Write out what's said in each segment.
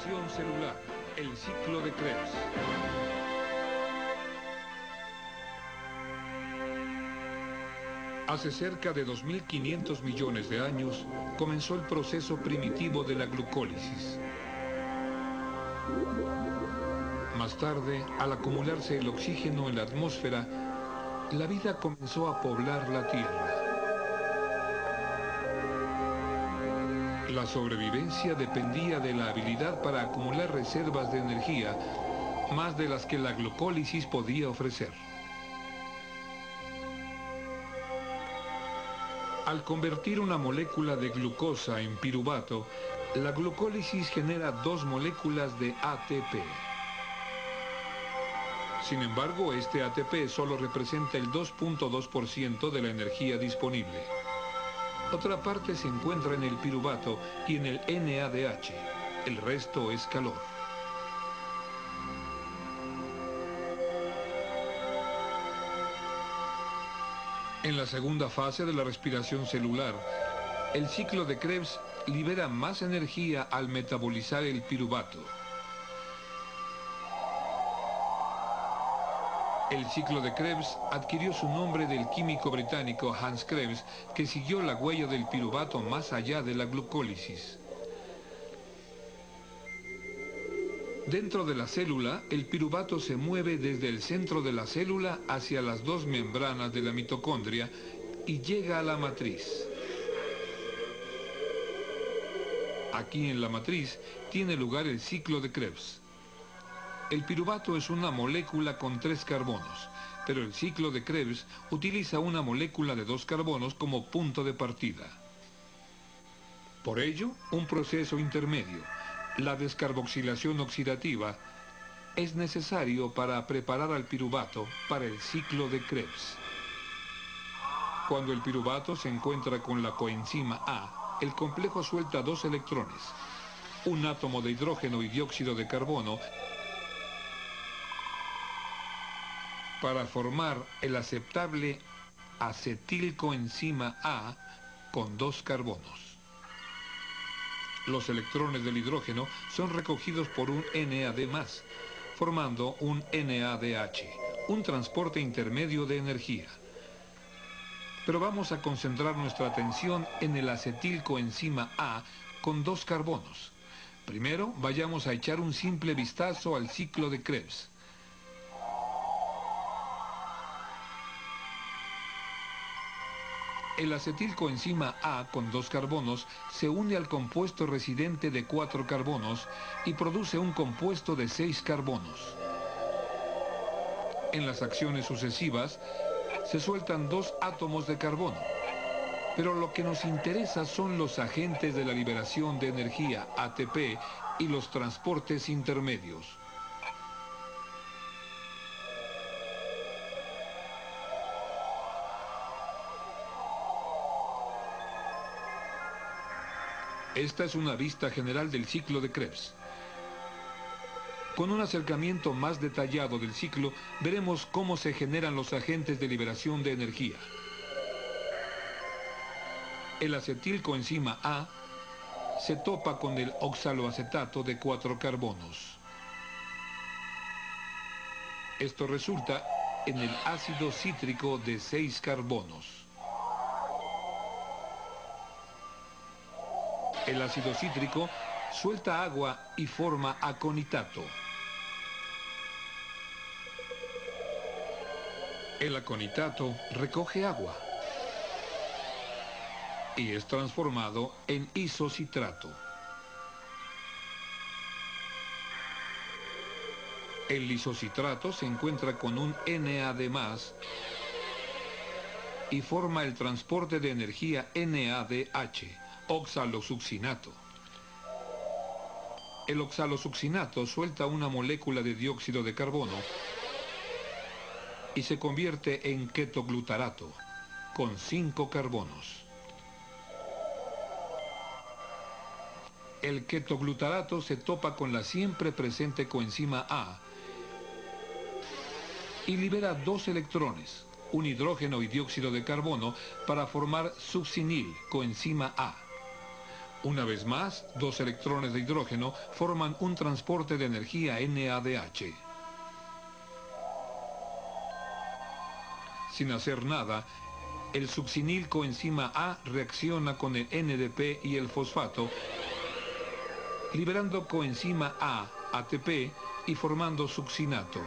Respiración celular, el ciclo de Krebs. Hace cerca de 2.500 millones de años comenzó el proceso primitivo de la glucólisis. Más tarde, al acumularse el oxígeno en la atmósfera, la vida comenzó a poblar la Tierra. La sobrevivencia dependía de la habilidad para acumular reservas de energía, más de las que la glucólisis podía ofrecer. Al convertir una molécula de glucosa en piruvato, la glucólisis genera dos moléculas de ATP. Sin embargo, este ATP solo representa el 2.2% de la energía disponible. Otra parte se encuentra en el piruvato y en el NADH. El resto es calor. En la segunda fase de la respiración celular, el ciclo de Krebs libera más energía al metabolizar el piruvato. El ciclo de Krebs adquirió su nombre del químico británico Hans Krebs, que siguió la huella del piruvato más allá de la glucólisis. Dentro de la célula, el piruvato se mueve desde el centro de la célula hacia las dos membranas de la mitocondria y llega a la matriz. Aquí en la matriz tiene lugar el ciclo de Krebs. El piruvato es una molécula con 3 carbonos, pero el ciclo de Krebs utiliza una molécula de 2 carbonos como punto de partida. Por ello, un proceso intermedio, la descarboxilación oxidativa, es necesario para preparar al piruvato para el ciclo de Krebs. Cuando el piruvato se encuentra con la coenzima A, el complejo suelta 2 electrones, un átomo de hidrógeno y dióxido de carbono, para formar el aceptable acetilcoenzima A con 2 carbonos. Los electrones del hidrógeno son recogidos por un NAD+, formando un NADH, un transporte intermedio de energía. Pero vamos a concentrar nuestra atención en el acetilcoenzima A con 2 carbonos. Primero, vayamos a echar un simple vistazo al ciclo de Krebs. El acetilcoenzima A con 2 carbonos se une al compuesto residente de 4 carbonos y produce un compuesto de 6 carbonos. En las acciones sucesivas se sueltan 2 átomos de carbono, pero lo que nos interesa son los agentes de la liberación de energía ATP y los transportes intermedios. Esta es una vista general del ciclo de Krebs. Con un acercamiento más detallado del ciclo, veremos cómo se generan los agentes de liberación de energía. El acetilcoenzima A se topa con el oxaloacetato de 4 carbonos. Esto resulta en el ácido cítrico de 6 carbonos. El ácido cítrico suelta agua y forma aconitato. El aconitato recoge agua y es transformado en isocitrato. El isocitrato se encuentra con un NAD+ y forma el transporte de energía NADH, oxalosuccinato. El oxalosuccinato suelta una molécula de dióxido de carbono y se convierte en ketoglutarato, con 5 carbonos. El ketoglutarato se topa con la siempre presente coenzima A y libera 2 electrones, un hidrógeno y dióxido de carbono, para formar succinil, coenzima A. Una vez más, dos electrones de hidrógeno forman un transporte de energía NADH. Sin hacer nada, el succinil coenzima A reacciona con el NDP y el fosfato, liberando coenzima A, ATP, y formando succinato.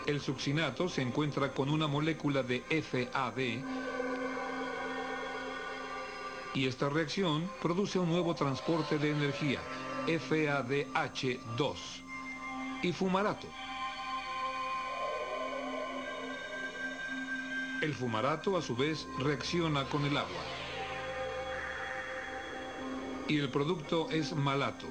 El succinato se encuentra con una molécula de FAD y esta reacción produce un nuevo transporte de energía, FADH2, y fumarato. El fumarato a su vez reacciona con el agua y el producto es malato.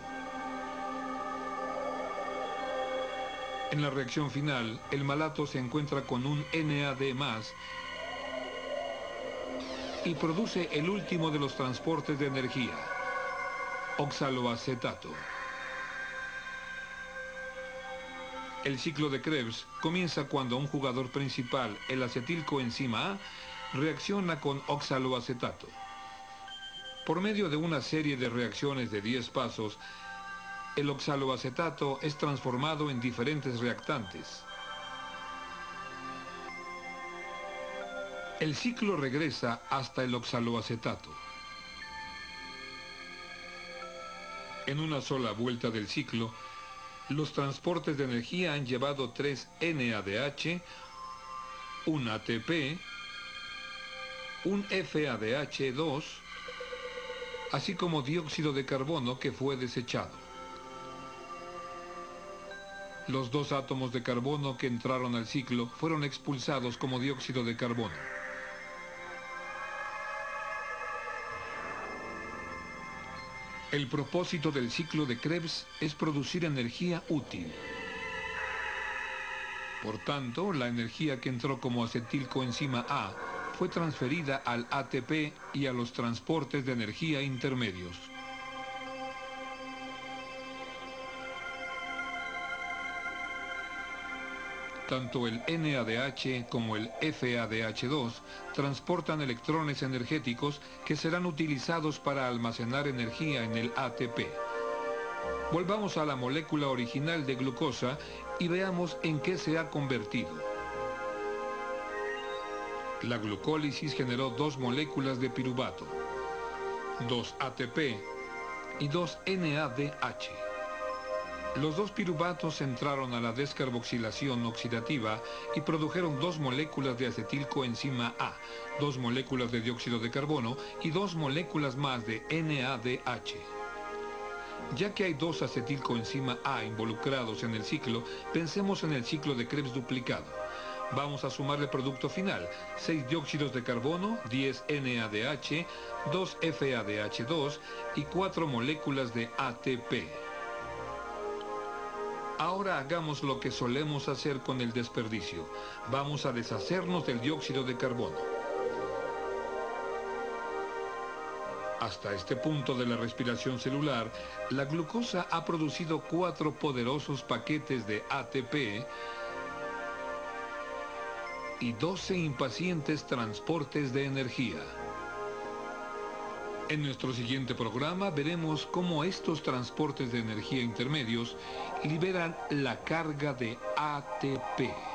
En la reacción final, el malato se encuentra con un NAD+, y produce el último de los transportes de energía, oxaloacetato. El ciclo de Krebs comienza cuando un jugador principal, el acetilcoenzima A, reacciona con oxaloacetato. Por medio de una serie de reacciones de 10 pasos, el oxaloacetato es transformado en diferentes reactantes. El ciclo regresa hasta el oxaloacetato. En una sola vuelta del ciclo, los transportes de energía han llevado 3 NADH, un ATP, un FADH2, así como dióxido de carbono que fue desechado. Los 2 átomos de carbono que entraron al ciclo fueron expulsados como dióxido de carbono. El propósito del ciclo de Krebs es producir energía útil. Por tanto, la energía que entró como acetilcoenzima A fue transferida al ATP y a los transportes de energía intermedios. Tanto el NADH como el FADH2 transportan electrones energéticos que serán utilizados para almacenar energía en el ATP. Volvamos a la molécula original de glucosa y veamos en qué se ha convertido. La glucólisis generó 2 moléculas de piruvato, 2 ATP y 2 NADH. Los 2 piruvatos entraron a la descarboxilación oxidativa y produjeron 2 moléculas de acetilcoenzima A, 2 moléculas de dióxido de carbono y 2 moléculas más de NADH. Ya que hay 2 acetilcoenzima A involucrados en el ciclo, pensemos en el ciclo de Krebs duplicado. Vamos a sumar el producto final, 6 dióxidos de carbono, 10 NADH, 2 FADH2 y 4 moléculas de ATP. Ahora hagamos lo que solemos hacer con el desperdicio. Vamos a deshacernos del dióxido de carbono. Hasta este punto de la respiración celular, la glucosa ha producido 4 poderosos paquetes de ATP y 12 impacientes transportes de energía. En nuestro siguiente programa veremos cómo estos transportes de energía intermedios liberan la carga de ATP.